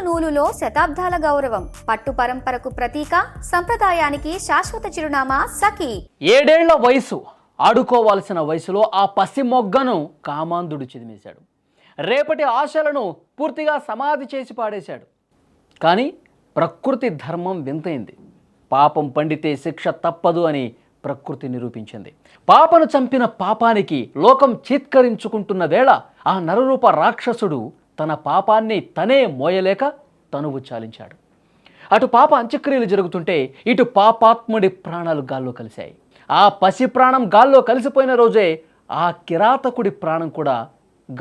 నూలులో శతాబ్దాల గౌరవం, పట్టు పరంపరకు ప్రతీక, సంప్రదాయానికి శాశ్వత చిరునామా సఖీ. 7 ఏళ్ల వయసు, ఆడుకోవాల్సిన వయసులో ఆ పసి మొగ్గను కామాంధుడు చిదిమేశాడు. రేపటి ఆశలను పూర్తిగా సమాధి చేసి పాడేశాడు. కానీ ప్రకృతి ధర్మం వింతైంది. పాపం పండితే శిక్ష తప్పదు అని ప్రకృతి నిరూపించింది. పాపను చంపిన పాపానికి లోకం చీత్కరించుకుంటున్న వేళ ఆ నరరూప రాక్షసుడు తన పాపాన్ని తనే మోయలేక తనువు చాలించాడు. అటు పాప అంత్యక్రియలు జరుగుతుంటే ఇటు పాపాత్ముడి ప్రాణాలు గాల్లో కలిశాయి. ఆ పసి ప్రాణం గాల్లో కలిసిపోయిన రోజే ఆ కిరాతకుడి ప్రాణం కూడా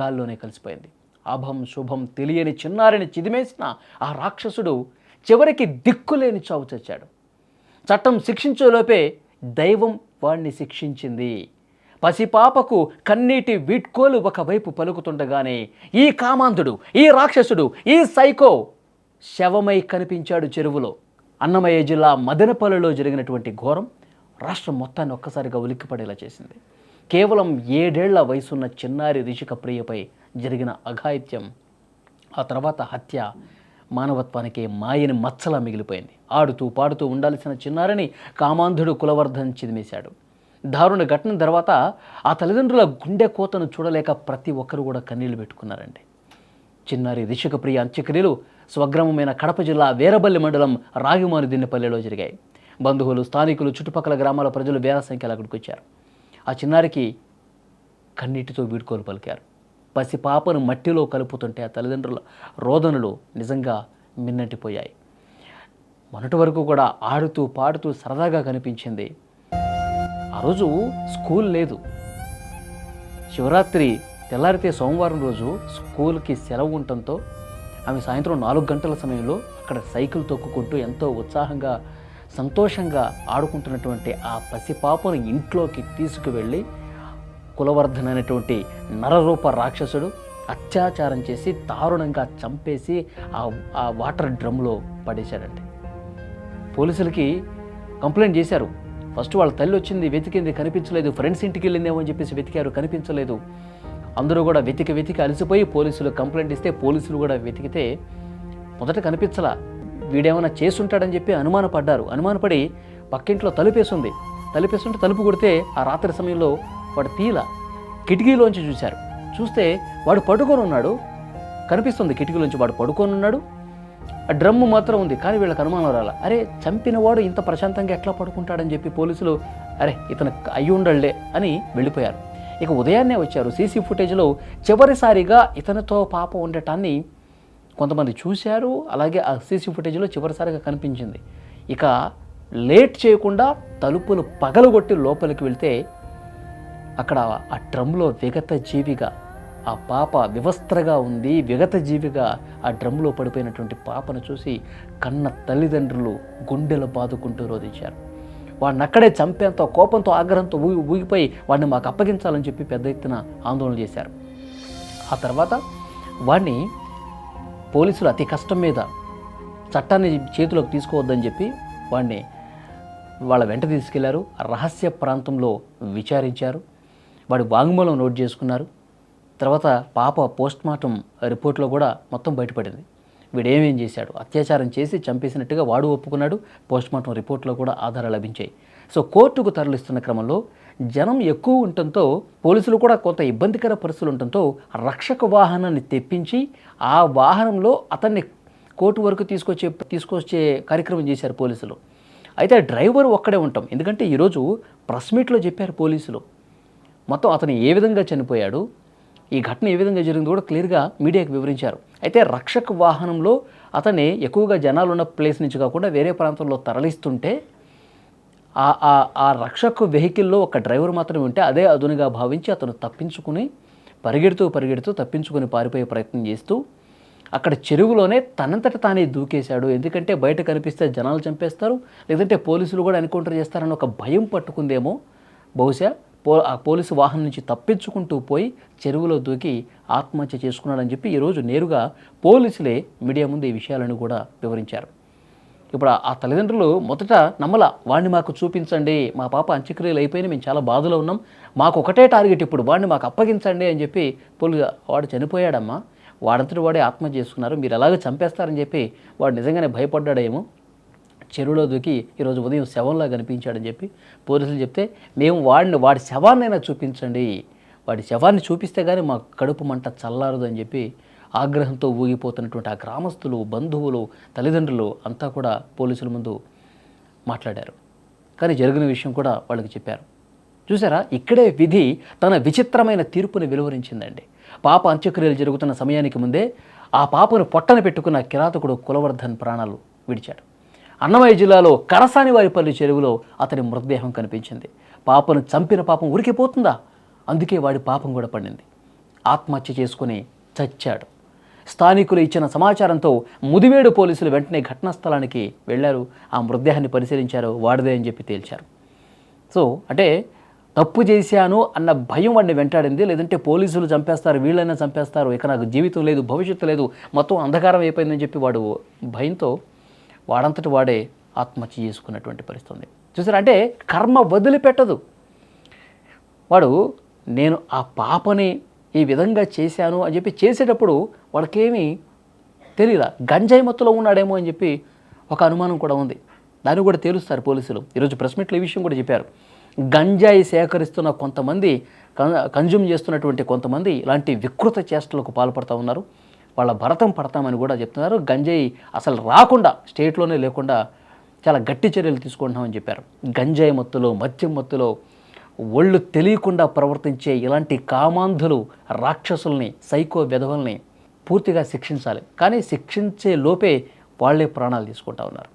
గాల్లోనే కలిసిపోయింది. అభం శుభం తెలియని చిన్నారిని చిదిమేసిన ఆ రాక్షసుడు చివరికి దిక్కులేని చావు చచ్చాడు. చట్టం శిక్షించేలోపే దైవం వాణ్ణి శిక్షించింది. పసిపాపకు కన్నీటి వీడ్కోలు ఒకవైపు పలుకుతుండగానే ఈ కామాంధుడు, ఈ రాక్షసుడు, ఈ సైకో శవమై కనిపించాడు చెరువులో. అన్నమయ్య జిల్లా మదనపల్లిలో జరిగినటువంటి ఘోరం రాష్ట్రం మొత్తాన్ని ఒక్కసారిగా ఉలిక్కిపడేలా చేసింది. కేవలం 7 ఏళ్ల వయసున్న చిన్నారి రిషిక ప్రియపై జరిగిన అఘాయిత్యం, ఆ తర్వాత హత్య మానవత్వానికి మాయని మచ్చలా మిగిలిపోయింది. ఆడుతూ పాడుతూ ఉండాల్సిన చిన్నారిని కామాంధుడు కులవర్ధన్ చిదిమేశాడు. దారుణ ఘటన తర్వాత ఆ తల్లిదండ్రుల గుండె కోతను చూడలేక ప్రతి ఒక్కరు కూడా కన్నీళ్లు పెట్టుకున్నారండి. చిన్నారి రిషిక ప్రియ అంత్యక్రియలు స్వగ్రామమైన కడప జిల్లా వీరబల్లి మండలం రాగిమానుదిన్నపల్లిలో జరిగాయి. బంధువులు, స్థానికులు, చుట్టుపక్కల గ్రామాల ప్రజలు వేల సంఖ్యలో అక్కడికి వచ్చారు. ఆ చిన్నారికి కన్నీటితో వీడ్కోలు పలికారు. పసిపాపను మట్టిలో కలుపుతుంటే ఆ తల్లిదండ్రుల రోదనలు నిజంగా మిన్నటిపోయాయి. మొన్నటి వరకు కూడా ఆడుతూ పాడుతూ సరదాగా కనిపించింది. ఆ రోజు స్కూల్ లేదు. శివరాత్రి తెల్లారితే సోమవారం రోజు స్కూల్కి సెలవు ఉండటంతో ఆమె సాయంత్రం 4 గంటల సమయంలో అక్కడ సైకిల్ తొక్కుకుంటూ ఎంతో ఉత్సాహంగా సంతోషంగా ఆడుకుంటున్నటువంటి ఆ పసిపాపను ఇంట్లోకి తీసుకువెళ్ళి కులవర్ధన్ అనేటువంటి నరరూప రాక్షసుడు అత్యాచారం చేసి దారుణంగా చంపేసి ఆ వాటర్ డ్రమ్లో పడేశాడండి. పోలీసులకి కంప్లైంట్ చేశారు. ఫస్ట్ వాళ్ళ తల్లి వచ్చింది, వెతికింది, కనిపించలేదు. ఫ్రెండ్స్ ఇంటికి వెళ్ళిందేమో అని చెప్పేసి వెతికారు, కనిపించలేదు. అందరూ కూడా వెతికి అలసిపోయి పోలీసులు కంప్లైంట్ ఇస్తే పోలీసులు కూడా వెతికితే మొదట కనిపించలా. వీడేమైనా చేసుంటాడని చెప్పి అనుమానపడి పక్కింట్లో తలుపేస్తుంటే తలుపు కొడితే ఆ రాత్రి సమయంలో వాడు కిటికీలోంచి చూస్తే వాడు పడుకొని ఉన్నాడు. కనిపిస్తుంది కిటికీలోంచి వాడు పడుకొని ఉన్నాడు. ఆ డ్రమ్ము మాత్రం ఉంది. కానీ వీళ్ళకి అనుమానం రాల. అరే, చంపినవాడు ఇంత ప్రశాంతంగా ఎట్లా పడుకుంటాడని చెప్పి పోలీసులు అరే ఇతను అయ్యి ఉండళ్లే అని వెళ్ళిపోయారు. ఇక ఉదయాన్నే వచ్చారు. సీసీ ఫుటేజ్లో చివరిసారిగా ఇతనితో పాప ఉండటాన్ని కొంతమంది చూశారు. అలాగే ఆ సీసీ ఫుటేజ్లో చివరిసారిగా కనిపించింది. ఇక లేట్ చేయకుండా తలుపులు పగలగొట్టి లోపలికి వెళ్తే అక్కడ ఆ డ్రమ్లో విగత జీవిగా ఆ పాప వివస్త్రగా ఉంది. విగత జీవిగా ఆ డ్రమ్లో పడిపోయినటువంటి పాపను చూసి కన్న తల్లిదండ్రులు గుండెలు బాదుకుంటూ రోధించారు. వాడిని అక్కడే చంపేంత కోపంతో, ఆగ్రహంతో ఊగిపోయి వాడిని మాకు అప్పగించాలని చెప్పి పెద్ద ఎత్తున ఆందోళన చేశారు. ఆ తర్వాత వాడిని పోలీసులు అతి కష్టం మీద చట్టాన్ని చేతిలోకి తీసుకోవద్దని చెప్పి వాడిని వాళ్ళ వెంట తీసుకెళ్లారు. రహస్య ప్రాంతంలో విచారించారు. వాడి వాంగ్మూలం నోట్ చేసుకున్నారు. తర్వాత పాప పోస్ట్మార్టం రిపోర్ట్లో కూడా మొత్తం బయటపడింది. వీడేమేం చేశాడు, అత్యాచారం చేసి చంపేసినట్టుగా వాడు ఒప్పుకున్నాడు. పోస్ట్మార్టం రిపోర్ట్లో కూడా ఆధారాలు లభించాయి. సో కోర్టుకు తరలిస్తున్న క్రమంలో జనం ఎక్కువ ఉండటంతో, పోలీసులు కూడా కొంత ఇబ్బందికర పరిస్థితులు ఉండటంతో రక్షక వాహనాన్ని తెప్పించి ఆ వాహనంలో అతన్ని కోర్టు వరకు తీసుకొచ్చే కార్యక్రమం చేశారు పోలీసులు. అయితే డ్రైవర్ ఒక్కడే ఉంటాం. ఎందుకంటే ఈరోజు ప్రెస్ మీట్లో చెప్పారు పోలీసులు మొత్తం అతను ఏ విధంగా చనిపోయాడు, ఈ ఘటన ఏ విధంగా జరిగింది కూడా క్లియర్గా మీడియాకు వివరించారు. అయితే రక్షక వాహనంలో అతన్ని ఎక్కువగా జనాలు ఉన్న ప్లేస్ నుంచి కాకుండా వేరే ప్రాంతంలో తరలిస్తుంటే ఆ రక్షక వెహికల్లో ఒక డ్రైవర్ మాత్రమే ఉంటే అదే అదునుగా భావించి అతను పరిగెడుతూ తప్పించుకొని పారిపోయే ప్రయత్నం చేస్తూ అక్కడ చెరువులోనే తనంతట తానే దూకేశాడు. ఎందుకంటే బయట కనిపిస్తే జనాలు చంపేస్తారు, లేదంటే పోలీసులు కూడా ఎన్కౌంటర్ చేస్తారని ఒక భయం పట్టుకుందేమో బహుశా. ఆ పోలీసు వాహనం నుంచి తప్పించుకుంటూ పోయి చెరువులో దూకి ఆత్మహత్య చేసుకున్నాడని చెప్పి ఈరోజు నేరుగా పోలీసులే మీడియా ముందు ఈ విషయాలను కూడా వివరించారు. ఇప్పుడు ఆ తల్లిదండ్రులు మొదట నమ్మల. వాడిని మాకు చూపించండి, మా పాప అంత్యక్రియలు అయిపోయినాయి, మేము చాలా బాధలో ఉన్నాం, మాకు ఒకటే టార్గెట్ ఇప్పుడు, వాడిని మాకు అప్పగించండి అని చెప్పి వాడు చనిపోయాడమ్మా, వాడంతటి వాడే ఆత్మహత్య చేసుకున్నారు, మీరు ఎలాగో చంపేస్తారని చెప్పి వాడు నిజంగానే భయపడ్డాడేమో, చెరువులో దూకి ఈరోజు ఉదయం శవంలా కనిపించాడని చెప్పి పోలీసులు చెప్తే, మేము వాడి శవాన్నైనా చూపించండి, వాడి శవాన్ని చూపిస్తే కానీ మా కడుపు మంట చల్లారదు అని చెప్పి ఆగ్రహంతో ఊగిపోతున్నటువంటి ఆ గ్రామస్తులు, బంధువులు, తల్లిదండ్రులు అంతా కూడా పోలీసుల ముందు మాట్లాడారు. కానీ జరిగిన విషయం కూడా వాళ్ళకి చెప్పారు. చూసారా, ఇక్కడే విధి తన విచిత్రమైన తీర్పుని వెలువరించిందండి. పాప అంత్యక్రియలు జరుగుతున్న సమయానికి ముందే ఆ పాపను పొట్టన పెట్టుకున్న కిరాతకుడు కులవర్ధన్ ప్రాణాలు విడిచాడు. అన్నమయ్య జిల్లాలో కరసానివారిపల్లి చెరువులో అతని మృతదేహం కనిపించింది. పాపను చంపిన పాపం ఉరికిపోతుందా? అందుకే వాడి పాపం కూడా పడింది. ఆత్మహత్య చేసుకుని చచ్చాడు. స్థానికులు ఇచ్చిన సమాచారంతో ముదివేడు పోలీసులు వెంటనే ఘటనా స్థలానికి వెళ్ళారు. ఆ మృతదేహాన్ని పరిశీలించారు, వాడిదే అని చెప్పి తేల్చారు. సో అంటే తప్పు చేశాను అన్న భయం వాడిని వెంటాడింది. లేదంటే పోలీసులు చంపేస్తారు, వీళ్ళైనా చంపేస్తారు, ఇక నాకు జీవితం లేదు, భవిష్యత్తు లేదు, మొత్తం అంధకారం అయిపోయిందని చెప్పి వాడు భయంతో వాడంతటి వాడే ఆత్మహత్య చేసుకున్నటువంటి పరిస్థితి ఉంది. చూసారా, అంటే కర్మ వదిలిపెట్టదు. వాడు నేను ఆ పాపని ఈ విధంగా చేశాను అని చెప్పి చేసేటప్పుడు వాడికేమీ తెలియదా, గంజాయి మత్తులో ఉన్నాడేమో అని చెప్పి ఒక అనుమానం కూడా ఉంది. దాన్ని కూడా తేలుస్తారు పోలీసులు. ఈరోజు ప్రెస్ మీట్లో ఈ విషయం కూడా చెప్పారు. గంజాయి సేకరిస్తున్న కొంతమంది, కన్జ్యూమ్ చేస్తున్నటువంటి కొంతమంది ఇలాంటి వికృత చేష్టలకు పాల్పడుతూ ఉన్నారు. వాళ్ళ భరతం పడతామని కూడా చెప్తున్నారు. గంజాయి అసలు రాకుండా, స్టేట్లోనే లేకుండా చాలా గట్టి చర్యలు తీసుకుంటున్నామని చెప్పారు. గంజాయి మత్తులో, మద్యం మత్తులో ఒళ్ళు తెలియకుండా ప్రవర్తించే ఇలాంటి కామాంధులు, రాక్షసుల్ని, సైకో వెధవల్ని పూర్తిగా శిక్షించాలి. కానీ శిక్షించే లోపే వాళ్ళే ప్రాణాలు తీసుకుంటా ఉన్నారు.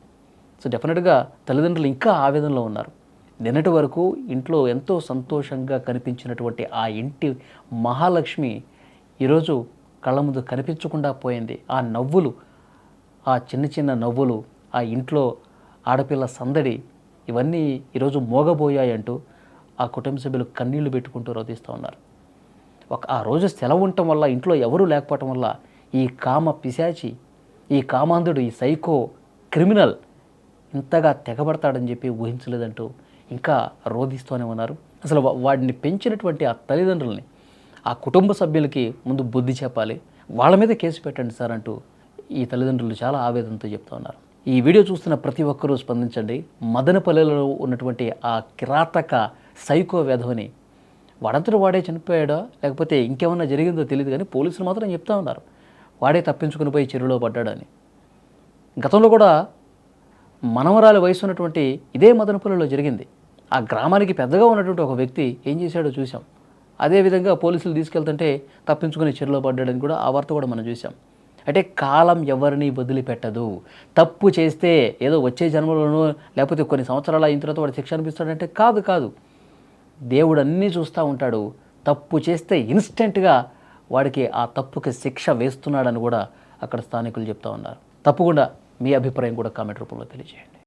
సో డెఫినెట్గా తల్లిదండ్రులు ఇంకా ఆవేదనలో ఉన్నారు. నిన్నటి వరకు ఇంట్లో ఎంతో సంతోషంగా కనిపించినటువంటి ఆ ఇంటి మహాలక్ష్మి ఈరోజు కళ్ళ ముందు కనిపించకుండా పోయింది. ఆ నవ్వులు, ఆ చిన్న చిన్న నవ్వులు, ఆ ఇంట్లో ఆడపిల్ల సందడి, ఇవన్నీ ఈరోజు మోగబోయాయంటూ ఆ కుటుంబ సభ్యులు కన్నీళ్లు పెట్టుకుంటూ రోధిస్తూ ఉన్నారు. ఆ రోజు సెలవు ఉండటం వల్ల, ఇంట్లో ఎవరూ లేకపోవటం వల్ల ఈ కామ పిశాచి, ఈ కామాంధుడు, ఈ సైకో క్రిమినల్ ఇంతగా తెగబడతాడని చెప్పి ఊహించలేదంటూ ఇంకా రోధిస్తూనే ఉన్నారు. అసలు వాడిని పెంచినటువంటి ఆ తల్లిదండ్రుల్ని, ఆ కుటుంబ సభ్యులకి ముందు బుద్ధి చెప్పాలి, వాళ్ళ మీద కేసు పెట్టండి సార్ అంటూ ఈ తల్లిదండ్రులు చాలా ఆవేదనతో చెప్తా ఉన్నారు. ఈ వీడియో చూస్తున్న ప్రతి ఒక్కరూ స్పందించండి. మదనపల్లెలో ఉన్నటువంటి ఆ కిరాతక సైకో వెధవని వాడంతటా వాడే చనిపోయాడా లేకపోతే ఇంకేమన్నా జరిగిందో తెలియదు, కానీ పోలీసులు మాత్రం చెప్తా ఉన్నారు వాడే తప్పించుకుని పోయి చెరువులో పడ్డాడని. గతంలో కూడా మనవరాలి వయసు ఉన్నటువంటి ఇదే మదనపల్లిలో జరిగింది. ఆ గ్రామానికి పెద్దగా ఉన్నటువంటి ఒక వ్యక్తి ఏం చేశాడో చూసాం. అదేవిధంగా పోలీసులు తీసుకెళ్తుంటే తప్పించుకుని చెరువులో పడ్డాడని కూడా ఆ వార్త కూడా మనం చూసాం. అంటే కాలం ఎవరిని వదిలిపెట్టదు. తప్పు చేస్తే ఏదో వచ్చే జన్మలోనో లేకపోతే కొన్ని సంవత్సరాలు అయిన తర్వాత వాడు శిక్ష అనిపిస్తాడంటే కాదు. దేవుడు అన్నీ చూస్తూ ఉంటాడు. తప్పు చేస్తే ఇన్స్టెంట్గా వాడికి ఆ తప్పుకి శిక్ష వేస్తున్నాడని కూడా అక్కడ స్థానికులు చెప్తా ఉన్నారు. తప్పకుండా మీ అభిప్రాయం కూడా కామెంట్ రూపంలో తెలియజేయండి.